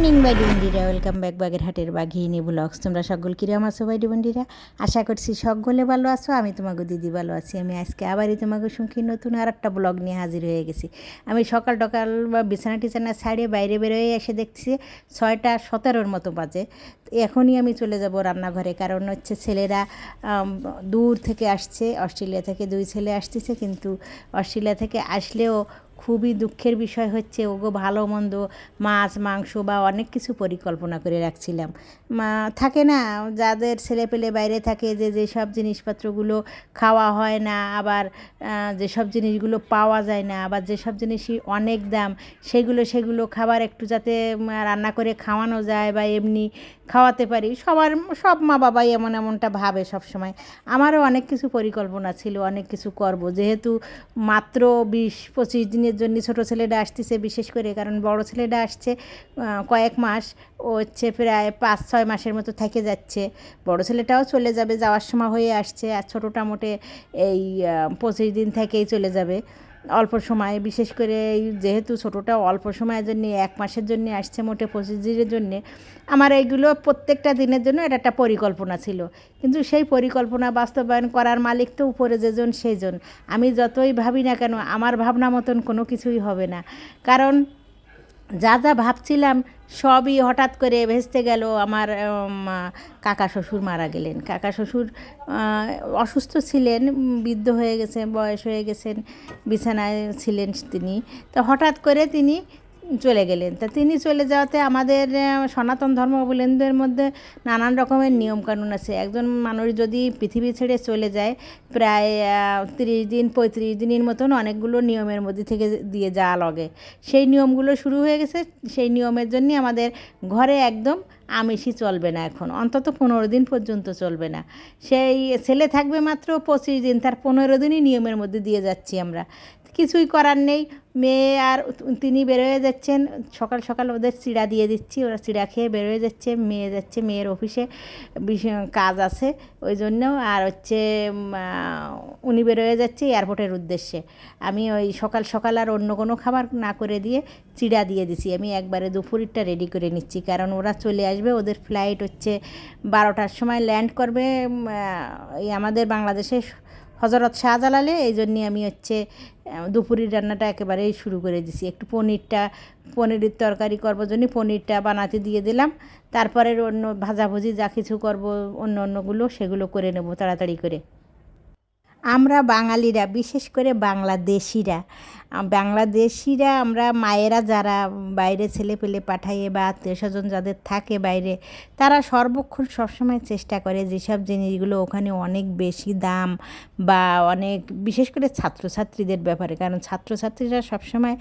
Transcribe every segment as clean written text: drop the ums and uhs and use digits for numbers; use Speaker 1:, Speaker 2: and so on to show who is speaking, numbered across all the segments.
Speaker 1: Morning বাইডি বন্ধুরা, welcome back বাগেরহাটের বাঘিনী blogs. তোমরা সকল কিরম আছো বাইডি বন্ধুরা? আশা করছি সকলে ভালো আছো। আমি তোমাকে দিদি ভালো আছি। আমি আজকে আবারই তোমাকে সঙ্গে নতুন আর একটা ব্লগ নিয়ে হাজির হয়ে গেছি। আমি সকাল টকাল বা বিছানা টিছানা ছাড়িয়ে বাইরে বেরোয় এসে দেখছি 6:17 মতো বাজে। এখনই আমি চলে যাব রান্নাঘরে, কারণ হচ্ছে ছেলেরা দূর থেকে আসছে, অস্ট্রেলিয়া থেকে 2 ছেলে আসতেছে। কিন্তু অস্ট্রেলিয়া থেকে আসলেও খুবই দুঃখের বিষয় হচ্ছে, ওগো ভালো মন্দ মাছ মাংস বা অনেক কিছু পরিকল্পনা করে রাখছিলাম। থাকে না, যাদের ছেলে পেলে বাইরে থাকে, যেসব জিনিসপত্রগুলো খাওয়া হয় না, আবার যেসব জিনিসগুলো পাওয়া যায় না, আবার যেসব জিনিসই অনেক দাম, সেগুলো খাবার একটু যাতে রান্না করে খাওয়ানো যায় বা এমনি খাওয়াতে পারি। সব মা বাবাই এমনটা ভাবে সব সময়। আমারও অনেক কিছু পরিকল্পনা ছিল, অনেক কিছু করব, যেহেতু মাত্র 20-25 দিনের জন্য ছোটো ছেলেটা আসতেছে বিশেষ করে, কারণ বড় ছেলেটা আসছে কয়েক মাস, ও হচ্ছে প্রায় 5-6 মাসের মতো থেকে যাচ্ছে। বড় ছেলেটাও চলে যাবে, যাওয়ার সময় হয়ে আসছে। আর ছোটোটা মোটে এই 25 দিন থেকেই চলে যাবে, অল্প সময়। বিশেষ করে যেহেতু ছোটোটা অল্প সময়ের জন্য 1 মাসের জন্য আসছে, মোটে 25 দিনের জন্যে। আমার এইগুলো প্রত্যেকটা দিনের জন্য এটা একটা পরিকল্পনা ছিল। কিন্তু সেই পরিকল্পনা বাস্তবায়ন করার মালিক তো উপরে যেজন সেজন। আমি যতই ভাবি না কেন, আমার ভাবনা মতন কোনো কিছুই হবে না। কারণ যা ভাবছিলাম সবই হঠাৎ করে ভেস্তে গেল। আমার কাকা শ্বশুর মারা গেলেন। কাকা শ্বশুর অসুস্থ ছিলেন, বৃদ্ধ হয়ে গেছেন, বয়স হয়ে গেছেন, বিছানায় ছিলেন তিনি। তো হঠাৎ করে তিনি চলে গেলেন। তা তিনি চলে যাওয়াতে আমাদের সনাতন ধর্মাবলম্বীদের মধ্যে নানান রকমের নিয়মকানুন আছে। একজন মানুষ যদি পৃথিবী ছেড়ে চলে যায়, প্রায় 30 দিন 35 দিনের মতন অনেকগুলো নিয়মের মধ্যে থেকে দিয়ে যাওয়া লাগে। সেই নিয়মগুলো শুরু হয়ে গেছে। সেই নিয়মের জন্য আমাদের ঘরে একদম আমিষই চলবে না, এখন অন্তত 15 দিন পর্যন্ত চলবে না। সেই ছেলে থাকবে মাত্র 25 দিন, তার 15 দিনই নিয়মের মধ্যে দিয়ে যাচ্ছি আমরা। কিছুই করার নেই। মেয়ে আর তিনি বেরোয় যাচ্ছেন, সকাল সকাল ওদের চিড়া দিয়ে দিচ্ছি, ওরা চিড়া খেয়ে বেরোয় যাচ্ছে। মেয়ে যাচ্ছে, মেয়ের অফিসে কাজ আছে ওই জন্য। আর হচ্ছে উনি বেরোয় যাচ্ছে এয়ারপোর্টের উদ্দেশ্যে। আমি ওই সকাল সকাল আর অন্য কোনো খাবার না করে দিয়ে চিড়া দিয়ে দিছি। আমি একবারে দুপুরেরটা রেডি করে নিচ্ছি, কারণ ওরা চলে আসবে। ওদের ফ্লাইট হচ্ছে 12টার সময় ল্যান্ড করবে এই আমাদের বাংলাদেশে হজরত শাহজালালে। এই জন্যে আমি হচ্ছে দুপুরের রান্নাটা একেবারেই শুরু করে দিছি। একটু পনিরের তরকারি করবো জন্য পনিরটা বানাতে দিয়ে দিলাম। তারপরে অন্য ভাজাভুজি যা কিছু করবো অন্যগুলো সেগুলো করে নেব তাড়াতাড়ি করে। আমরা বাঙালিরা, বিশেষ করে বাংলাদেশিরা আমরা মায়েরা যারা বাইরে ছেলে পেলে পাঠাইয়ে বা আত্মীয় স্বজন যাদের থাকে বাইরে, তারা সর্বক্ষণ সবসময় চেষ্টা করে যেসব জিনিসগুলো ওখানে অনেক বেশি দাম বা অনেক, বিশেষ করে ছাত্রছাত্রীদের ব্যাপারে, কারণ ছাত্রছাত্রীরা সবসময়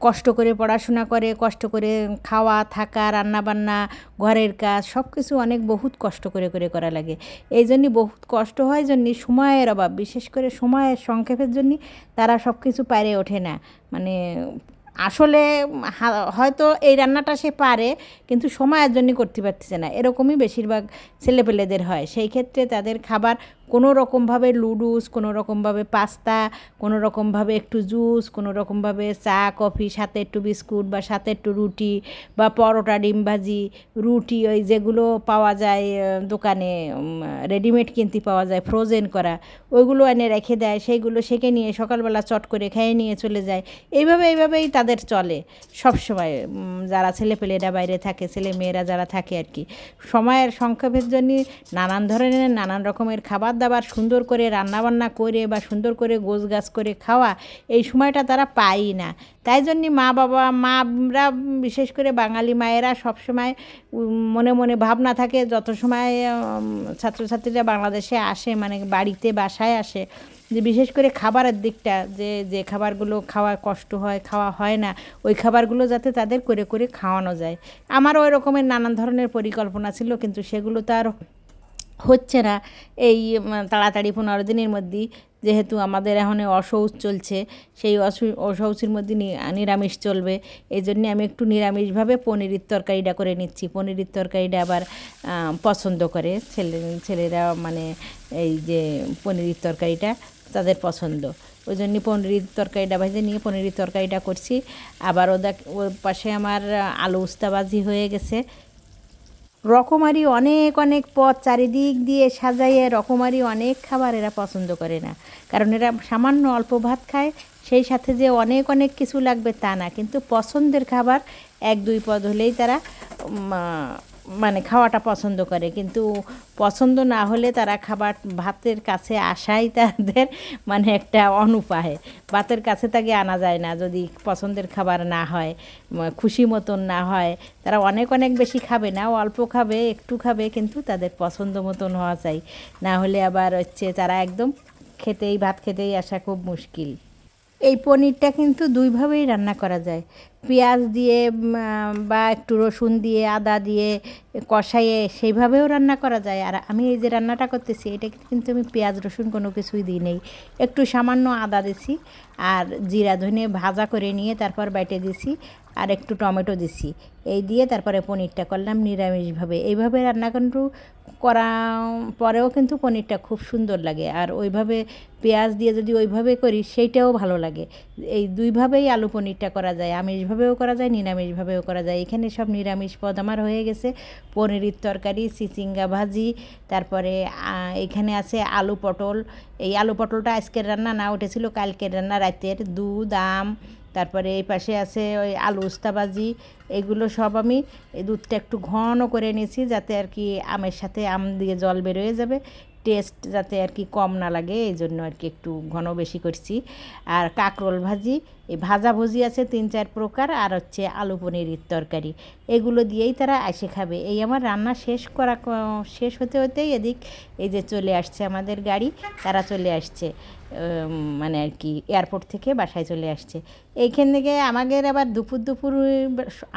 Speaker 1: কষ্ট করে পড়াশোনা করে, কষ্ট করে খাওয়া থাকা রান্নাবান্না ঘরের কাজ সব কিছু অনেক বহুত কষ্ট করে করা লাগে। এই জন্যই বহুত কষ্ট হয়, জন্যে সময়ের অভাব, বিশেষ করে সময়ের সংক্ষেপের জন্য তারা সব কিছু পারে ওঠে না। মানে আসলে হয়তো এই রান্নাটা সে পারে, কিন্তু সময়ের জন্য করতে পারতেছে না, এরকমই বেশিরভাগ ছেলেপেলেদের হয়। সেই ক্ষেত্রে তাদের খাবার কোনো রকমভাবে লুডুস, কোনো রকমভাবে পাস্তা, কোনো রকমভাবে একটু জুস, কোনো রকমভাবে চা কফি, সাথে একটু বিস্কুট বা সাথে একটু রুটি বা পরোটা, ডিম ভাজি, রুটি, ওই যেগুলো পাওয়া যায় দোকানে রেডিমেড কিনতে পাওয়া যায় ফ্রোজেন করা, ওইগুলো এনে রেখে দেয়। সেইগুলো সেঁকে নিয়ে সকালবেলা চট করে খেয়ে নিয়ে চলে যায়। এইভাবেই তাদের চলে সব সময়। যারা ছেলেপেলেরা বাইরে থাকে, ছেলে মেয়েরা যারা থাকে আর কি, সময়ের সংক্ষেপের জন্য নানান ধরনের নানান রকমের খাবার দাবার সুন্দর করে রান্নাবান্না করে বা সুন্দর করে গোছগাছ করে খাওয়া, এই সময়টা তারা পায়ই না। তাই জন্যে মারা, বিশেষ করে বাঙালি মায়েরা সব সময় মনে মনে ভাবনা থাকে, যত সময় ছাত্রছাত্রীরা বাংলাদেশে আসে, মানে বাড়িতে বাসায় আসে, যে বিশেষ করে খাবারের দিকটা, যে খাবারগুলো খাওয়া কষ্ট হয়, খাওয়া হয় না, ওই খাবারগুলো যাতে তাদের করে খাওয়ানো যায়। আমারও ওই রকমের নানান ধরনের পরিকল্পনা ছিল, কিন্তু সেগুলো তো আর হচ্ছে না এই তাড়াতাড়ি 15 দিনের মধ্যেই। যেহেতু আমাদের এখন অশৌচ চলছে, সেই অশৌচের মধ্যে নিরামিষ চলবে। এই জন্যে আমি একটু নিরামিষভাবে পনিরের তরকারিটা করে নিচ্ছি। পনিরের তরকারিটা আবার পছন্দ করে ছেলেরা, মানে এই যে পনিরের তরকারিটা তাদের পছন্দ। ওই জন্য পনিরের তরকারিটা ভেজে নিয়ে পনিরের তরকারিটা করছি। আবার ওর পাশে আমার আলু উস্তা ভাজি হয়ে গেছে। রকমারি অনেক অনেক পদ চারিদিক দিয়ে সাজাইয়ে রকমারি অনেক খাবার এরা পছন্দ করে না, কারণ এরা সামান্য অল্প ভাত খায়। সেই সাথে যে অনেক অনেক কিছু লাগবে তা না, কিন্তু পছন্দের খাবার 1-2 পদ হলেই তারা মানে খাওয়াটা পছন্দ করে। কিন্তু পছন্দ না হলে তারা ভাতের কাছে আসাই তাদের মানে একটা অনুপায়। ভাতের কাছে তাকে আনা যায় না যদি পছন্দের খাবার না হয়, খুশি মতন না হয়। তারা অনেক অনেক বেশি খাবে না, অল্প খাবে, একটু খাবে, কিন্তু তাদের পছন্দ মতন হওয়া চাই। না হলে আবার হচ্ছে তারা একদম ভাত খেতেই আসা খুব মুশকিল। এই পনিরটা কিন্তু দুইভাবেই রান্না করা যায়। পেঁয়াজ দিয়ে বা একটু রসুন দিয়ে আদা দিয়ে কষাইয়ে সেইভাবেও রান্না করা যায়। আর আমি এই যে রান্নাটা করতেছি এটা কিন্তু আমি পেঁয়াজ রসুন কোনো কিছুই দিই নেই, একটু সামান্য আদা দিছি আর জিরা ধনে ভাজা করে নিয়ে তারপর বেটে দিছি আর একটু টমেটো দিছি। এই দিয়ে তারপরে পনিরটা করলাম নিরামিষভাবে। এইভাবে রান্না কিন্তু করা পরেও কিন্তু পনিরটা খুব সুন্দর লাগে। আর ওইভাবে পেঁয়াজ দিয়ে যদি ওইভাবে করি সেইটাও ভালো লাগে। এই দুইভাবেই আলু পনিরটা করা যায়, আমিষভাবেও করা যায়, নিরামিষভাবেও করা যায়। এখানে সব নিরামিষ পদ আমার হয়ে গেছে। পনিরের তরকারি, চিচিঙ্গা ভাজি, তারপরে এখানে আছে আলু পটল। এই আলু পটলটা আজকের রান্না না, উঠেছিল কালকের রান্না রাতের। দুধ, আম, তারপরে এই পাশে আছে ওই আলু উস্তা ভাজি। এগুলো সব আমি এই দুধটা একটু ঘন করে নিয়েছি যাতে আর কি আমের সাথে আম দিয়ে জল বেরোয় যাবে, টেস্ট যাতে আর কি কম না লাগে, এই জন্য আর কি একটু ঘন বেশি করছি। আর কাঁকরোল ভাজি, এই ভাজা ভুজি আছে 3-4 প্রকার, আর হচ্ছে আলু পনিরের তরকারি। এগুলো দিয়েই তারা এসে খাবে। এই আমার রান্না শেষ হতে হতেই এদিক এই যে চলে আসছে আমাদের গাড়ি, তারা চলে আসছে মানে আর কি এয়ারপোর্ট থেকে বাসায় চলে আসছে। এইখান থেকে আমাদের আবার দুপুর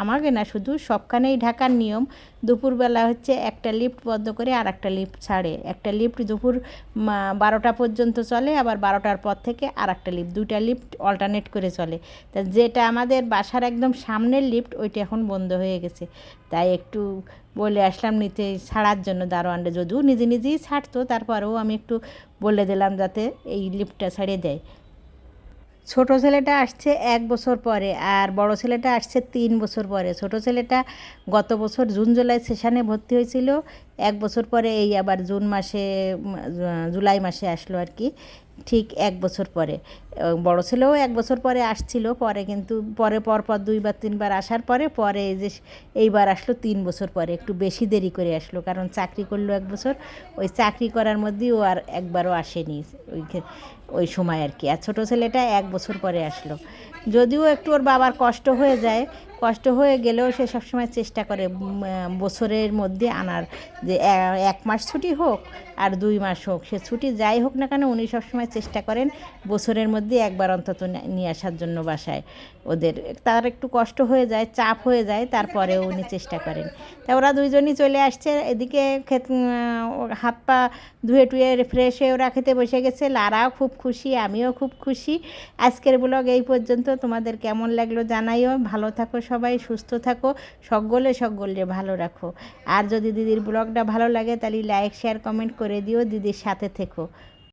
Speaker 1: আমাকে না, শুধু সবখানেই ঢাকার নিয়ম, দুপুরবেলা হচ্ছে একটা লিফট বন্ধ করে আর একটা লিফট ছাড়ে। একটা লিফট দুপুর 12টা পর্যন্ত চলে, আবার 12টার পর থেকে আর একটা লিফট, 2টা লিফট অল্টারনেট করে চলে। তা যেটা আমাদের বাসার একদম সামনের লিফট ওইটা এখন বন্ধ হয়ে গেছে। তাই একটু বলে আসলাম নিতে ছাড়ার জন্য দারোয়ানরা, যদিও নিজেই ছাড়তো, তারপরেও আমি একটু বলে দিলাম যাতে এই লিফটটা ছাড়িয়ে দেয়। ছোট ছেলেটা আসছে 1 বছর পরে আর বড় ছেলেটা আসছে 3 বছর পরে। ছোট ছেলেটা গত বছর জুন জুলাই সেশনে ভর্তি হয়েছিল, 1 বছর পরে এই আবার জুলাই মাসে আসলো আর কি, ঠিক 1 বছর পরে। বড় ছেলেও 1 বছর পরে আসছিল, পরে কিন্তু পরপর 2 বা 3 বার আসার পরে এই যে এইবার আসলো 3 বছর পরে, একটু বেশি দেরি করে আসলো, কারণ চাকরি করলো 1 বছর। ওই চাকরি করার মধ্যেই ও আর একবারও আসেনি ওই সময় আর কি। আর ছোটো ছেলেটা 1 বছর পরে আসলো। যদিও একটু ওর বাবার কষ্ট হয়ে যায়, কষ্ট হয়ে গেলেও সে সবসময় চেষ্টা করে বছরের মধ্যে আনার, যে 1 মাস ছুটি হোক আর 2 মাস হোক, সে ছুটি যাই হোক না কেন উনি সবসময় চেষ্টা করেন বছরের মধ্যে একবার অন্তত নিয়ে আসার জন্য বাসায়। তার একটু কষ্ট হয়ে যায়, চাপ হয়ে যায়, তারপরেও উনি চেষ্টা করেন। তা ওরা দুইজনই চলে আসছে এদিকে, হাত পা ধুয়ে টুয়ে ফ্রেশ হয়ে ওরা খেতে বসে গেছে। লারাও খুব খুশি, আমিও খুব খুশি। আজকের ব্লগ এই পর্যন্ত। তোমাদের কেমন লাগলো জানাইও। ভালো থাকো সবাই, সুস্থ থাকো, সকলে ভালো রাখো। আর যদি দিদির ব্লগটা ভালো লাগে তাহলে লাইক শেয়ার কমেন্ট করে দিও, দিদির সাথে থেকো।